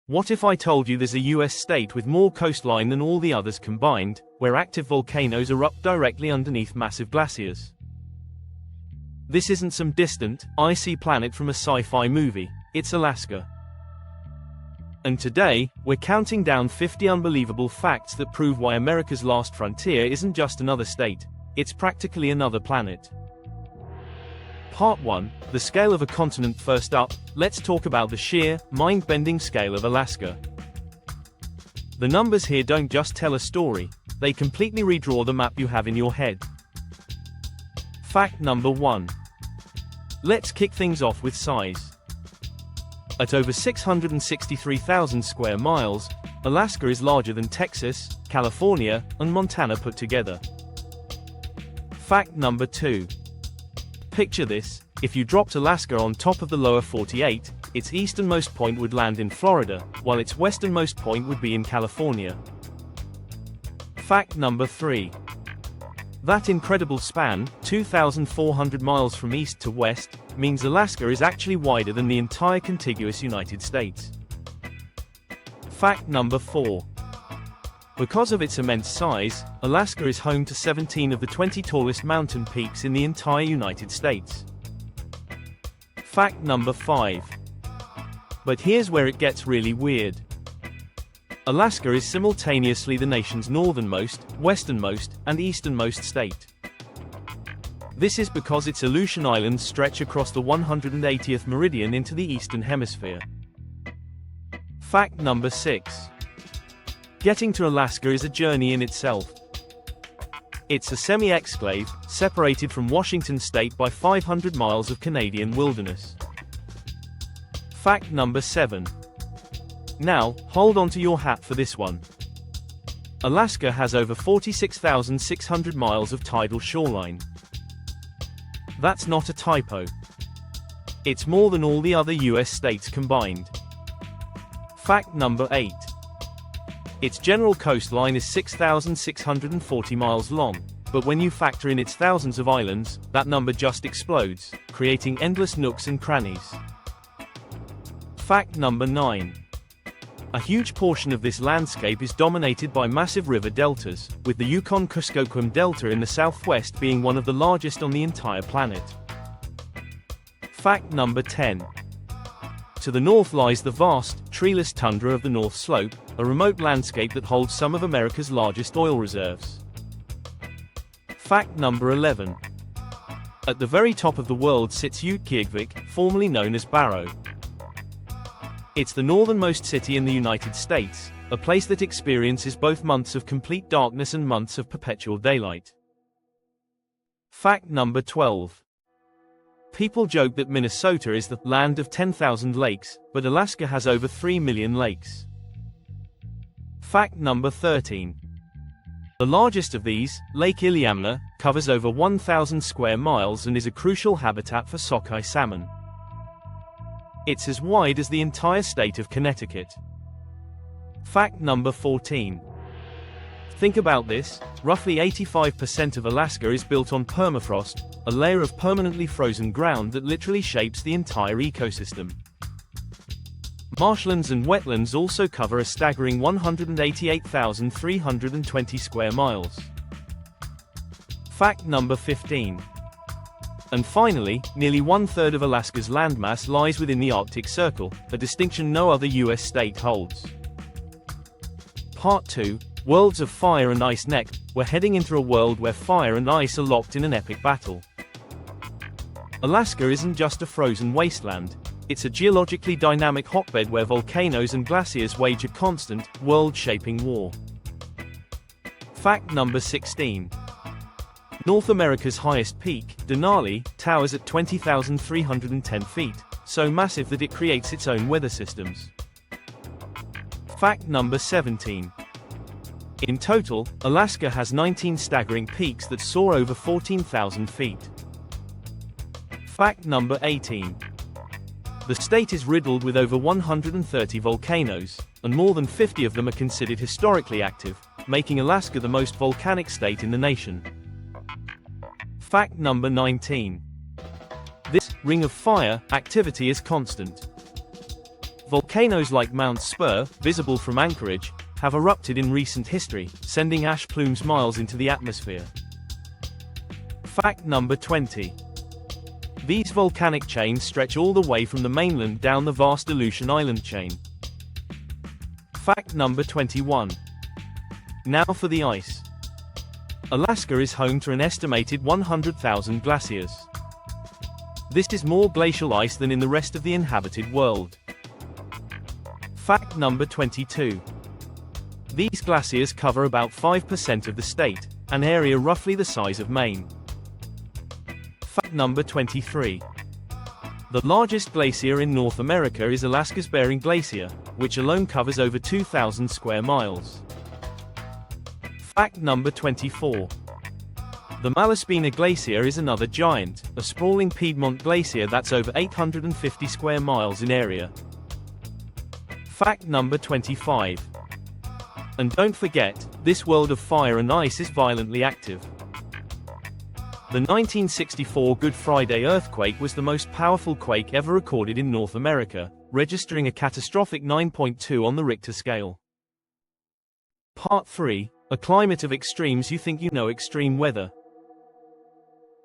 What if I told you there's a US state with more coastline than all the others combined, where active volcanoes erupt directly underneath massive glaciers? This isn't some distant, icy planet from a sci-fi movie, it's Alaska. And today, we're counting down 50 unbelievable facts that prove why America's last frontier isn't just another state, it's practically another planet. Part 1, the scale of a continent. First up, let's talk about the sheer, mind-bending scale of Alaska. The numbers here don't just tell a story, they completely redraw the map you have in your head. Fact number 1. Let's kick things off with size. At over 663,000 square miles, Alaska is larger than Texas, California, and Montana put together. Fact number 2. Picture this, if you dropped Alaska on top of the lower 48, its easternmost point would land in Florida, while its westernmost point would be in California. Fact number 3. That incredible span, 2,400 miles from east to west, means Alaska is actually wider than the entire contiguous United States. Fact number 4. Because of its immense size, Alaska is home to 17 of the 20 tallest mountain peaks in the entire United States. Fact number 5. But here's where it gets really weird. Alaska is simultaneously the nation's northernmost, westernmost, and easternmost state. This is because its Aleutian Islands stretch across the 180th meridian into the eastern hemisphere. Fact number 6. Getting to Alaska is a journey in itself. It's a semi-exclave, separated from Washington state by 500 miles of Canadian wilderness. Fact number 7. Now, hold on to your hat for this one. Alaska has over 46,600 miles of tidal shoreline. That's not a typo. It's more than all the other US states combined. Fact number 8. Its general coastline is 6,640 miles long, but when you factor in its thousands of islands, that number just explodes, creating endless nooks and crannies. Fact number 9. A huge portion of this landscape is dominated by massive river deltas, with the Yukon-Kuskokwim Delta in the southwest being one of the largest on the entire planet. Fact number 10. To the north lies the vast, treeless tundra of the North Slope, a remote landscape that holds some of America's largest oil reserves. Fact number 11. At the very top of the world sits Utqiagvik, formerly known as Barrow. It's the northernmost city in the United States, a place that experiences both months of complete darkness and months of perpetual daylight. Fact number 12. People joke that Minnesota is the land of 10,000 lakes, but Alaska has over 3 million lakes. Fact number 13. The largest of these, Lake Iliamna, covers over 1,000 square miles and is a crucial habitat for sockeye salmon. It's as wide as the entire state of Connecticut. Fact number 14. Think about this, roughly 85% of Alaska is built on permafrost, a layer of permanently frozen ground that literally shapes the entire ecosystem. Marshlands and wetlands also cover a staggering 188,320 square miles. Fact number 15. And finally, nearly one-third of Alaska's landmass lies within the Arctic Circle, a distinction no other US state holds. Part 2, Worlds of Fire and Ice. Next, we're heading into a world where fire and ice are locked in an epic battle. Alaska isn't just a frozen wasteland, it's a geologically dynamic hotbed where volcanoes and glaciers wage a constant, world-shaping war. Fact number 16. North America's highest peak, Denali, towers at 20,310 feet, so massive that it creates its own weather systems. Fact number 17. In total, Alaska has 19 staggering peaks that soar over 14,000 feet. Fact number 18. The state is riddled with over 130 volcanoes, and more than 50 of them are considered historically active, making Alaska the most volcanic state in the nation. Fact number 19. This ring of fire activity is constant. Volcanoes like Mount Spur, visible from Anchorage, have erupted in recent history, sending ash plumes miles into the atmosphere. Fact number 20. These volcanic chains stretch all the way from the mainland down the vast Aleutian Island chain. Fact number 21. Now for the ice. Alaska is home to an estimated 100,000 glaciers. This is more glacial ice than in the rest of the inhabited world. Fact number 22. These glaciers cover about 5% of the state, an area roughly the size of Maine. Fact number 23. The largest glacier in North America is Alaska's Bering Glacier, which alone covers over 2,000 square miles. Fact number 24. The Malaspina Glacier is another giant, a sprawling Piedmont glacier that's over 850 square miles in area. Fact number 25. And don't forget, this world of fire and ice is violently active. The 1964 Good Friday earthquake was the most powerful quake ever recorded in North America, registering a catastrophic 9.2 on the Richter scale. Part 3. A climate of extremes. You think you know extreme weather.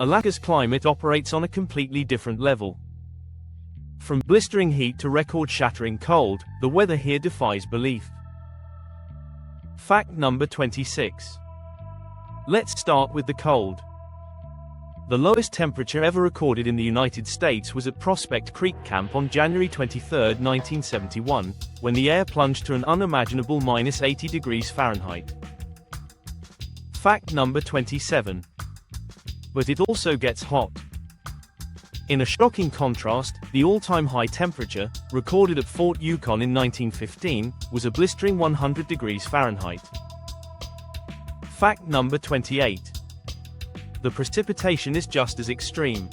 Alaska's climate operates on a completely different level. From blistering heat to record-shattering cold, the weather here defies belief. Fact number 26. Let's start with the cold. The lowest temperature ever recorded in the United States was at Prospect Creek Camp on January 23, 1971, when the air plunged to an unimaginable -80 degrees Fahrenheit. Fact number 27. But it also gets hot. In a shocking contrast, the all-time high temperature, recorded at Fort Yukon in 1915, was a blistering 100 degrees Fahrenheit. Fact number 28. The precipitation is just as extreme.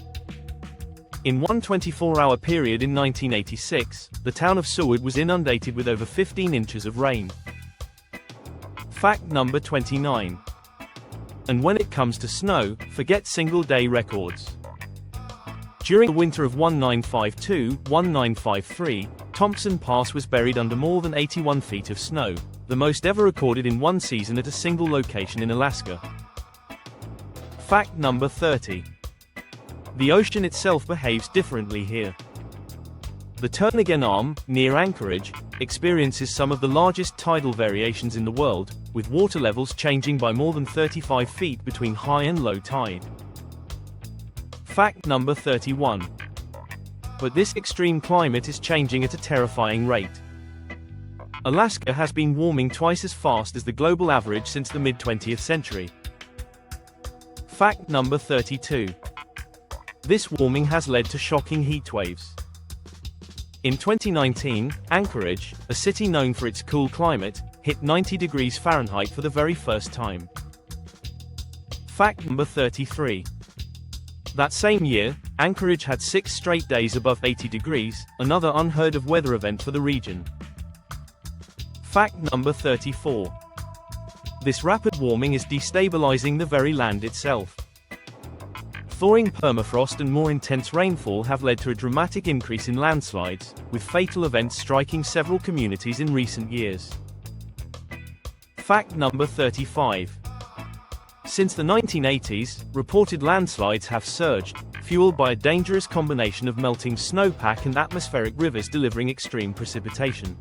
In one 24-hour period in 1986, the town of Seward was inundated with over 15 inches of rain. Fact number 29. And when it comes to snow, forget single-day records. During the winter of 1952-1953, Thompson Pass was buried under more than 81 feet of snow, the most ever recorded in one season at a single location in Alaska. Fact number 30. The ocean itself behaves differently here. The Turnagain Arm, near Anchorage, experiences some of the largest tidal variations in the world, with water levels changing by more than 35 feet between high and low tide. Fact number 31. But this extreme climate is changing at a terrifying rate. Alaska has been warming twice as fast as the global average since the mid-20th century. Fact number 32. This warming has led to shocking heat waves. In 2019, Anchorage, a city known for its cool climate, hit 90 degrees Fahrenheit for the very first time. Fact number 33. That same year, Anchorage had 6 straight days above 80 degrees, another unheard of weather event for the region. Fact number 34. This rapid warming is destabilizing the very land itself. Thawing permafrost and more intense rainfall have led to a dramatic increase in landslides, with fatal events striking several communities in recent years. Fact number 35. Since the 1980s, reported landslides have surged, fueled by a dangerous combination of melting snowpack and atmospheric rivers delivering extreme precipitation.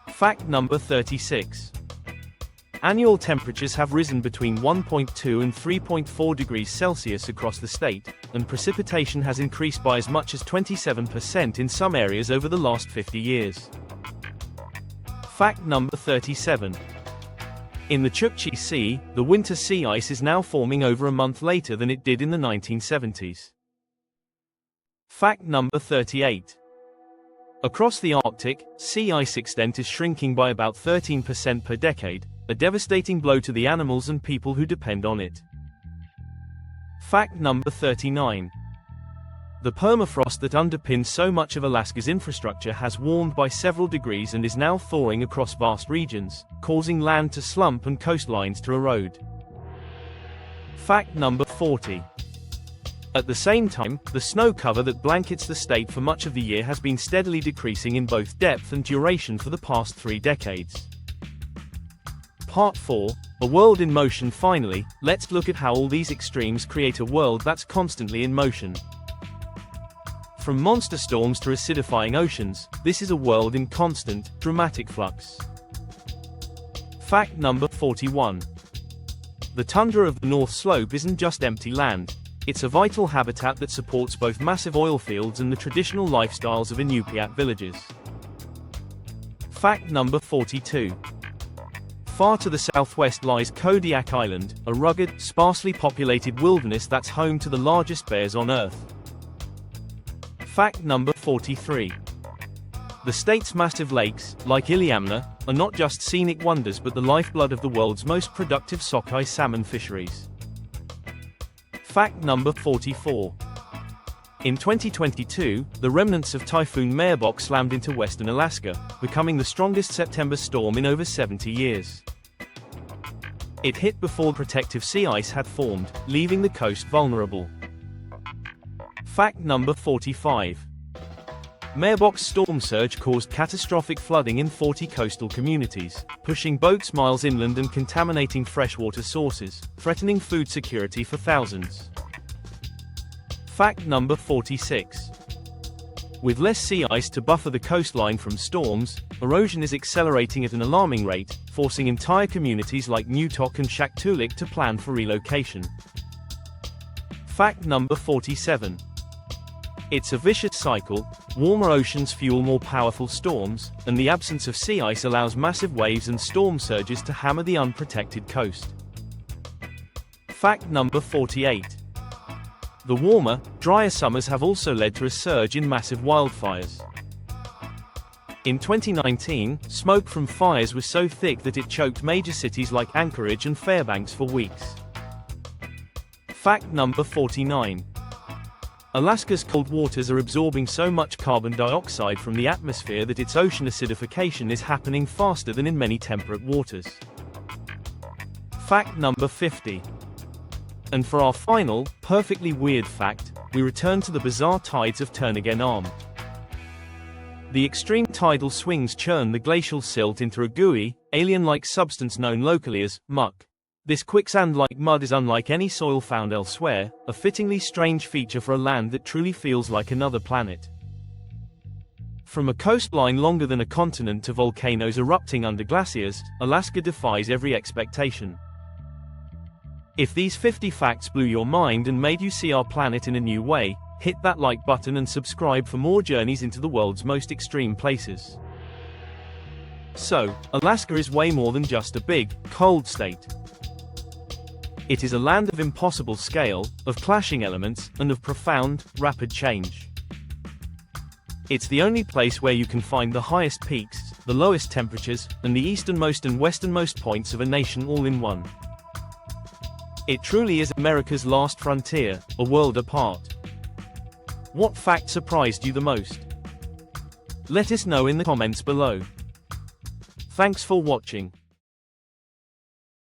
Fact number 36. Annual temperatures have risen between 1.2 and 3.4 degrees Celsius across the state, and precipitation has increased by as much as 27% in some areas over the last 50 years. Fact number 37. In the Chukchi Sea, the winter sea ice is now forming over a month later than it did in the 1970s. Fact number 38. Across the Arctic, sea ice extent is shrinking by about 13% per decade, a devastating blow to the animals and people who depend on it. Fact number 39. The permafrost that underpins so much of Alaska's infrastructure has warmed by several degrees and is now thawing across vast regions, causing land to slump and coastlines to erode. Fact number 40. At the same time, the snow cover that blankets the state for much of the year has been steadily decreasing in both depth and duration for the past 3 decades. Part 4, A World in Motion. Finally, let's look at how all these extremes create a world that's constantly in motion. From monster storms to acidifying oceans, this is a world in constant, dramatic flux. Fact number 41. The tundra of the North Slope isn't just empty land. It's a vital habitat that supports both massive oil fields and the traditional lifestyles of Inupiat villages. Fact number 42. Far to the southwest lies Kodiak Island, a rugged, sparsely populated wilderness that's home to the largest bears on Earth. Fact number 43. The state's massive lakes, like Iliamna, are not just scenic wonders but the lifeblood of the world's most productive sockeye salmon fisheries. Fact number 44. In 2022, the remnants of Typhoon Merbok slammed into western Alaska, becoming the strongest September storm in over 70 years. It hit before protective sea ice had formed, leaving the coast vulnerable. Fact number 45. Merbok's storm surge caused catastrophic flooding in 40 coastal communities, pushing boats miles inland and contaminating freshwater sources, threatening food security for thousands. Fact number 46. With less sea ice to buffer the coastline from storms, erosion is accelerating at an alarming rate, forcing entire communities like Nutok and Shaktoolik to plan for relocation. Fact number 47. It's a vicious cycle. Warmer oceans fuel more powerful storms, and the absence of sea ice allows massive waves and storm surges to hammer the unprotected coast. Fact number 48. The warmer, drier summers have also led to a surge in massive wildfires. In 2019, smoke from fires was so thick that it choked major cities like Anchorage and Fairbanks for weeks. Fact number 49. Alaska's cold waters are absorbing so much carbon dioxide from the atmosphere that its ocean acidification is happening faster than in many temperate waters. Fact number 50. And for our final, perfectly weird fact, we return to the bizarre tides of Turnagain Arm. The extreme tidal swings churn the glacial silt into a gooey, alien-like substance known locally as muck. This quicksand-like mud is unlike any soil found elsewhere, a fittingly strange feature for a land that truly feels like another planet. From a coastline longer than a continent to volcanoes erupting under glaciers, Alaska defies every expectation. If these 50 facts blew your mind and made you see our planet in a new way, hit that like button and subscribe for more journeys into the world's most extreme places. So, Alaska is way more than just a big, cold state. It is a land of impossible scale, of clashing elements, and of profound, rapid change. It's the only place where you can find the highest peaks, the lowest temperatures, and the easternmost and westernmost points of a nation all in one. It truly is America's last frontier, a world apart. What fact surprised you the most? Let us know in the comments below. Thanks for watching.